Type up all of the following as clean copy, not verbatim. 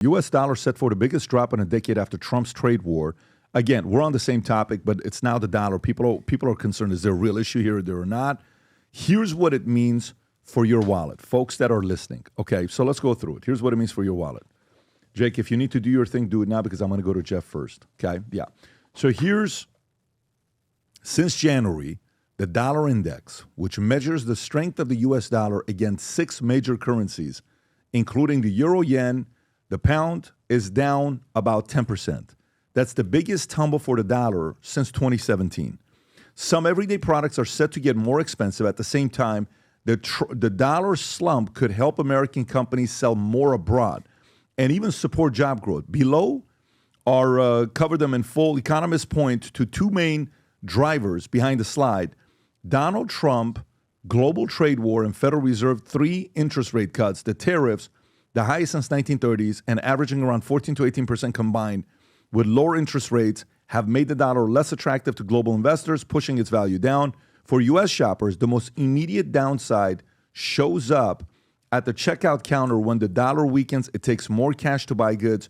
U.S. dollar set for the biggest drop in a decade after Trump's trade war. Again, we're on the same topic, but it's now the dollar. People are concerned, is there a real issue here or not? Here's what it means for your wallet, folks that are listening. Okay, so let's go through it. Here's what it means for your wallet. Jake, if you need to do your thing, do it now because I'm going to go to Jeff first. Okay, yeah. So since January, the dollar index, which measures the strength of the U.S. dollar against 6 major currencies, including the euro, yen, the pound, is down about 10%. That's the biggest tumble for the dollar since 2017. Some everyday products are set to get more expensive. At the same time, the dollar slump could help American companies sell more abroad and even support job growth. Below are cover them in full. Economists point to 2 main drivers behind the slide: Donald Trump, global trade war, and Federal Reserve 3 interest rate cuts, the tariffs, the highest since 1930s, and averaging around 14 to 18% combined with lower interest rates, have made the dollar less attractive to global investors, pushing its value down. For U.S. shoppers, the most immediate downside shows up at the checkout counter. When the dollar weakens, it takes more cash to buy goods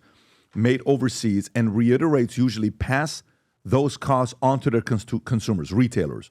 made overseas and reiterates usually pass those costs onto their consumers, retailers.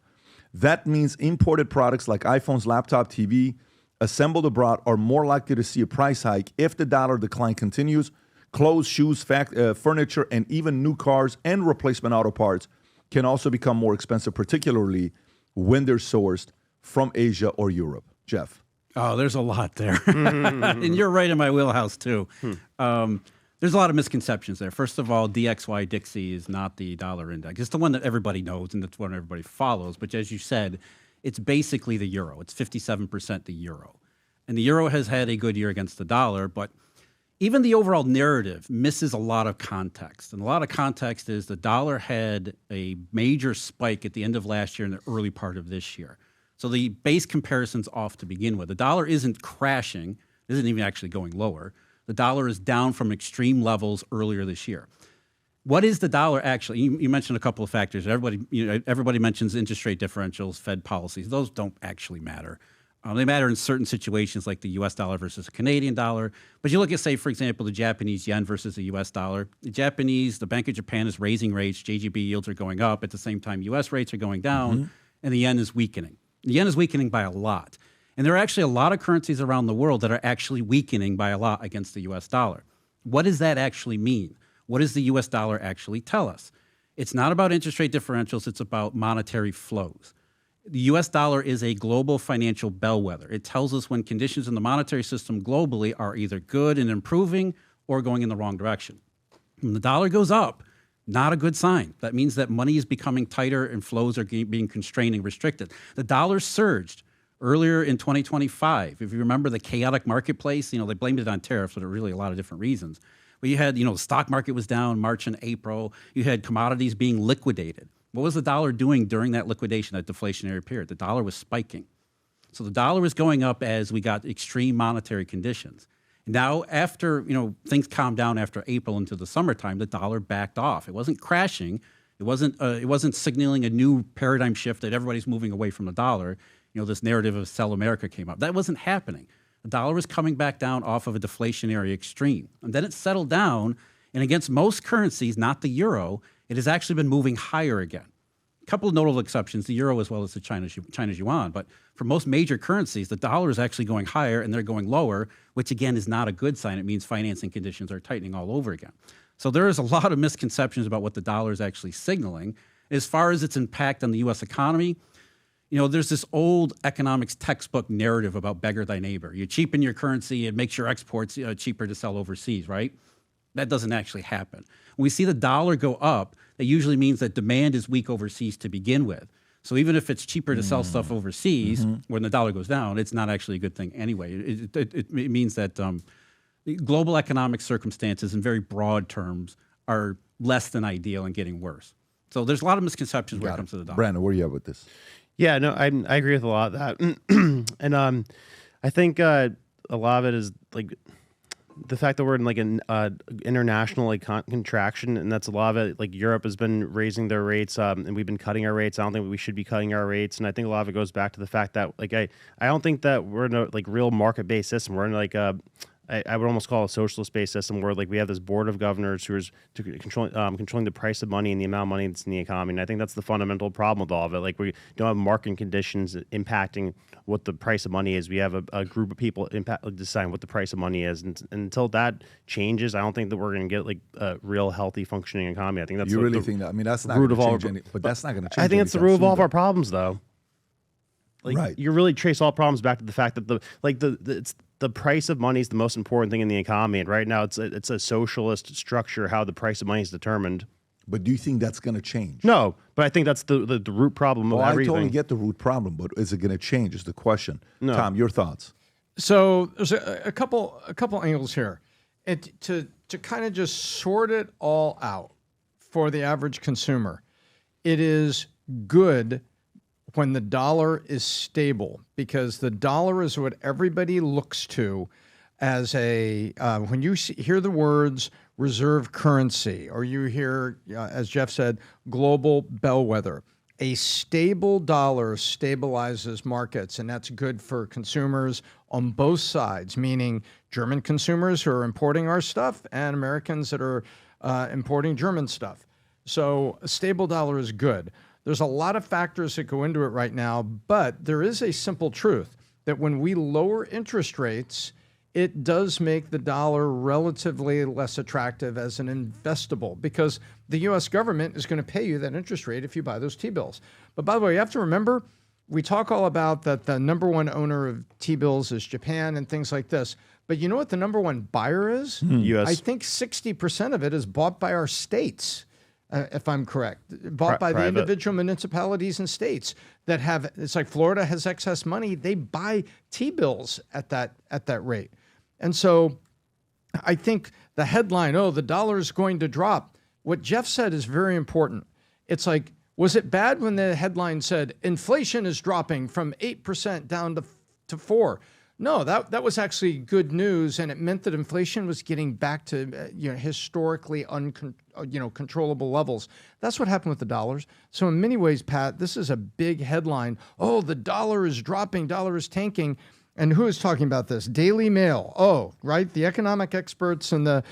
That means imported products like iPhones, laptop, TV, assembled abroad are more likely to see a price hike if the dollar decline continues. Clothes, shoes, furniture, and even new cars and replacement auto parts can also become more expensive, particularly when they're sourced from Asia or Europe. Jeff. Oh, there's a lot there. And you're right in my wheelhouse, too. There's a lot of misconceptions there. First of all, DXY Dixie is not the dollar index. It's the one that everybody knows and that's one everybody follows. But as you said, it's basically the euro. It's 57% the euro. And the euro has had a good year against the dollar, but even the overall narrative misses a lot of context. And a lot of context is the dollar had a major spike at the end of last year and the early part of this year. So the base comparison's off to begin with. The dollar isn't crashing, isn't even actually going lower. The dollar is down from extreme levels earlier this year. What is the dollar actually? You mentioned a couple of factors. Everybody mentions interest rate differentials, Fed policies. Those don't actually matter. They matter in certain situations like the U.S. dollar versus the Canadian dollar. But you look at, say, for example, the Japanese yen versus the U.S. dollar. The Bank of Japan is raising rates. JGB yields are going up. At the same time, U.S. rates are going down, and the yen is weakening. The yen is weakening by a lot. And there are actually a lot of currencies around the world that are actually weakening by a lot against the U.S. dollar. What does that actually mean? What does the U.S. dollar actually tell us? It's not about interest rate differentials. It's about monetary flows. The U.S. dollar is a global financial bellwether. It tells us when conditions in the monetary system globally are either good and improving or going in the wrong direction. When the dollar goes up, not a good sign. That means that money is becoming tighter and flows are being constrained and restricted. The dollar surged earlier in 2025. If you remember the chaotic marketplace, they blamed it on tariffs, but there are really a lot of different reasons. But you had, the stock market was down March and April. You had commodities being liquidated. What was the dollar doing during that liquidation, that deflationary period? The dollar was spiking. So the dollar was going up as we got extreme monetary conditions. Now, after things calmed down after April into the summertime, the dollar backed off. It wasn't crashing. It wasn't signaling a new paradigm shift that everybody's moving away from the dollar. This narrative of Sell America came up. That wasn't happening. The dollar was coming back down off of a deflationary extreme. And then it settled down, and against most currencies, not the euro, it has actually been moving higher again. A couple of notable exceptions, the euro as well as the China's yuan, but for most major currencies, the dollar is actually going higher and they're going lower, which again is not a good sign. It means financing conditions are tightening all over again. So there is a lot of misconceptions about what the dollar is actually signaling. As far as its impact on the U.S. economy, there's this old economics textbook narrative about beggar thy neighbor. You cheapen your currency, it makes your exports cheaper to sell overseas, right? That doesn't actually happen. When we see the dollar go up, that usually means that demand is weak overseas to begin with. So even if it's cheaper to sell stuff overseas, when the dollar goes down, it's not actually a good thing anyway. It means that global economic circumstances in very broad terms are less than ideal and getting worse. So there's a lot of misconceptions when it comes to the dollar. Brandon, where are you at with this? Yeah, no, I agree with a lot of that. And I think a lot of it is like the fact that we're in like an international contraction, and that's a lot of it. Like Europe has been raising their rates, and we've been cutting our rates. I don't think we should be cutting our rates, and I think a lot of it goes back to the fact that I don't think that we're in a like real market-based system. We're in like I would almost call a socialist-based system where like we have this board of governors who is controlling the price of money and the amount of money that's in the economy. And I think that's the fundamental problem with all of it. Like we don't have market conditions impacting what the price of money is. We have a group of people deciding what the price of money is. And until that changes, I don't think that we're going to get like a real healthy functioning economy. I think that's You like really the think that? I mean, that's not root going of to all change our- any, but that's not going to change. I think it's the anytime root of all soon, of our problems, though. Like, Right. You really trace all problems back to the fact that the price of money is the most important thing in the economy, and right now it's a socialist structure how the price of money is determined. But do you think that's going to change? No, but I think that's the root problem of I everything. totally get the root problem, but is it going to change? Is the question. No. Tom, your thoughts? So there's a couple angles here. To kind of just sort it all out for the average consumer, it is good when the dollar is stable, because the dollar is what everybody looks to as a when you hear the words reserve currency, or you hear, as Jeff said, global bellwether. A stable dollar stabilizes markets, and that's good for consumers on both sides, meaning German consumers who are importing our stuff and Americans that are importing German stuff. So a stable dollar is good. There's a lot of factors that go into it right now, but there is a simple truth that when we lower interest rates, it does make the dollar relatively less attractive as an investable, because the U.S. government is going to pay you that interest rate if you buy those T-bills. But by the way, you have to remember, we talk all about that the number one owner of T-bills is Japan and things like this. But you know what the number one buyer is? U.S. I think 60% of it is bought by our states. If I'm correct, bought by the private. individual municipalities and states that have, it's like Florida has excess money. They buy T-bills at that rate. And so I think the headline, oh, the dollar is going to drop. What Jeff said is very important. It's like, was it bad when the headline said inflation is dropping from 8% down to 4%? No, that was actually good news, and it meant that inflation was getting back to historically controllable levels. That's what happened with the dollars. So in many ways, Pat, this is a big headline. Oh, the dollar is dropping, dollar is tanking. And who is talking about this? Daily Mail. Oh, right, the economic experts and the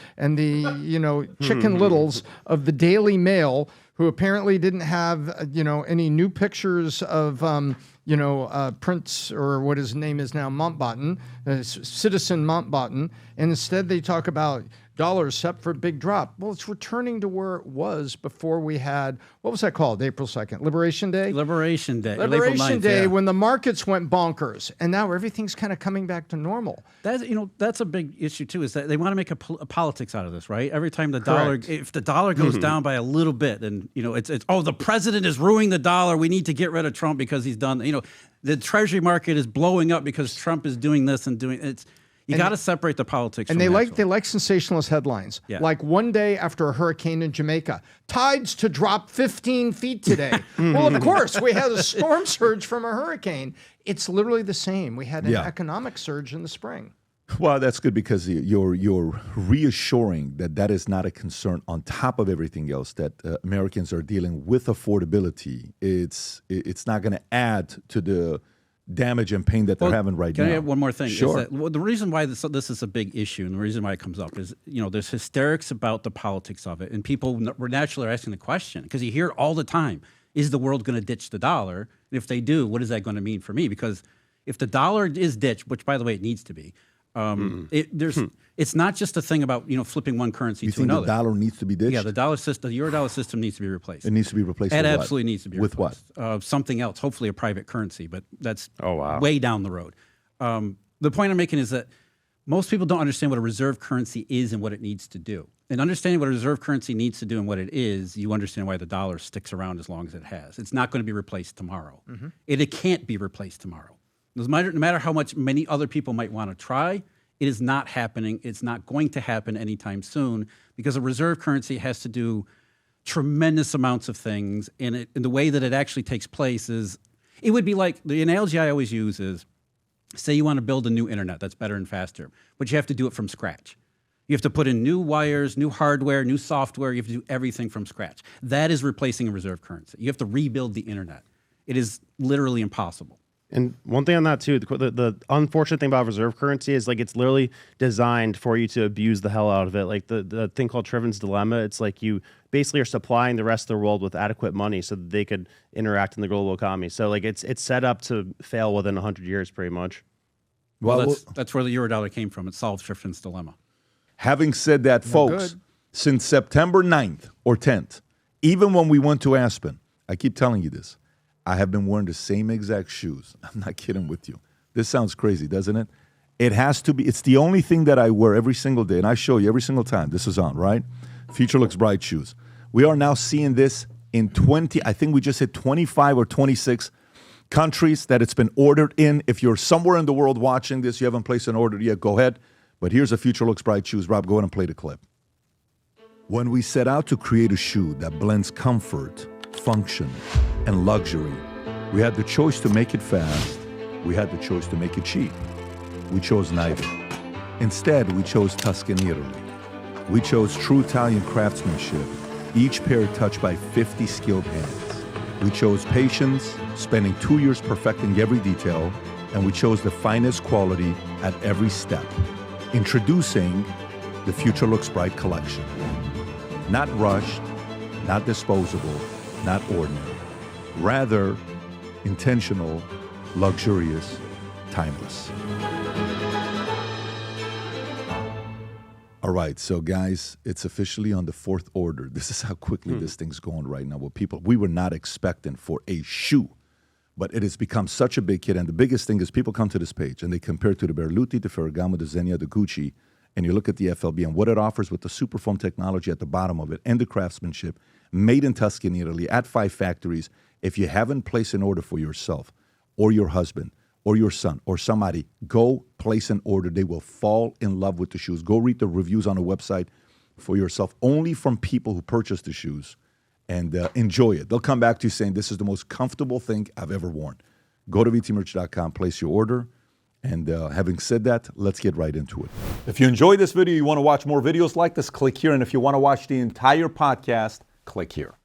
Chicken Littles of the Daily Mail, who apparently didn't have any new pictures of Prince, or what his name is now, Mountbatten, Citizen Mountbatten, and instead they talk about dollars set for a big drop. Well, it's returning to where it was before we had, what was that called, April 2nd? Liberation Day? Liberation Day. Liberation April 9th, Day, yeah. when the markets went bonkers, and now everything's kind of coming back to normal. That's a big issue too, is that they want to make a politics out of this, right? Every time the dollar, Correct. if the dollar goes down by a little bit, and it's the president is ruining the dollar, we need to get rid of Trump because he's done, the treasury market is blowing up because Trump is doing this and doing it's. You got to separate the politics. And from they the like actual. sensationalist headlines. Yeah. Like one day after a hurricane in Jamaica, tides to drop 15 feet today. Well, of course, we had a storm surge from a hurricane. It's literally the same. We had an economic surge in the spring. Well, that's good, because you're reassuring that is not a concern on top of everything else, that Americans are dealing with affordability. It's not going to add to the damage and pain that they're having right now. Can I add one more thing? Sure. Is that, the reason why this is a big issue, and the reason why it comes up is, there's hysterics about the politics of it, and people were naturally asking the question, because you hear all the time, is the world going to ditch the dollar? And if they do, what is that going to mean for me? Because if the dollar is ditched, which by the way it needs to be, it's not just a thing about flipping one currency You to think another. the dollar needs to be ditched? Yeah, the dollar system, the euro-dollar system needs to be replaced. It needs to be replaced It with what? absolutely needs to be With replaced. Something else, hopefully a private currency, but that's way down the road. The point I'm making is that most people don't understand what a reserve currency is and what it needs to do. And understanding what a reserve currency needs to do and what it is, you understand why the dollar sticks around as long as it has. It's not going to be replaced tomorrow. It can't be replaced tomorrow. No matter how much many other people might want to try, it is not happening. It's not going to happen anytime soon, because a reserve currency has to do tremendous amounts of things. And the way that it actually takes place is, it would be like, the analogy I always use is, say you want to build a new internet that's better and faster, but you have to do it from scratch. You have to put in new wires, new hardware, new software. You have to do everything from scratch. That is replacing a reserve currency. You have to rebuild the internet. It is literally impossible. And one thing on that too, the unfortunate thing about reserve currency is like it's literally designed for you to abuse the hell out of it. Like the thing called Triven's dilemma, it's like you basically are supplying the rest of the world with adequate money so that they could interact in the global economy. So like it's set up to fail within 100 years pretty much. Well, that's where the Eurodollar came from. It solved Triven's dilemma. Having said that, folks, since September 9th or 10th, even when we went to Aspen, I keep telling you this, I have been wearing the same exact shoes. I'm not kidding with you. This sounds crazy, doesn't it? It has to be. It's the only thing that I wear every single day, and I show you every single time. This is on, right? Future Looks Bright shoes. We are now seeing this in 20, I think we just hit 25 or 26 countries that it's been ordered in. If you're somewhere in the world watching this, you haven't placed an order yet, go ahead. But here's a Future Looks Bright shoes. Rob, go ahead and play the clip. When we set out to create a shoe that blends comfort, function, and luxury, we had the choice to make it fast. We had the choice to make it cheap. We chose neither. Instead, we chose Tuscany, Italy. We chose true Italian craftsmanship, each pair touched by 50 skilled hands. We chose patience, spending 2 years perfecting every detail, and we chose the finest quality at every step. Introducing the Future Looks Bright collection. Not rushed, not disposable, not ordinary. Rather, intentional, luxurious, timeless. All right, so guys, it's officially on the 4th order. This is how quickly this thing's going right now. What people we were not expecting for a shoe, but it has become such a big hit. And the biggest thing is people come to this page and they compare to the Berluti, the Ferragamo, the Zegna, the Gucci, and you look at the FLB and what it offers with the Superfoam technology at the bottom of it and the craftsmanship, made in Tuscany, Italy, at 5 factories. If you haven't placed an order for yourself or your husband or your son or somebody, go place an order. They will fall in love with the shoes. Go read the reviews on the website for yourself, only from people who purchased the shoes, and enjoy it. They'll come back to you saying, this is the most comfortable thing I've ever worn. Go to vtmerch.com, place your order. And having said that, let's get right into it. If you enjoyed this video, you want to watch more videos like this, click here. And if you want to watch the entire podcast, click here.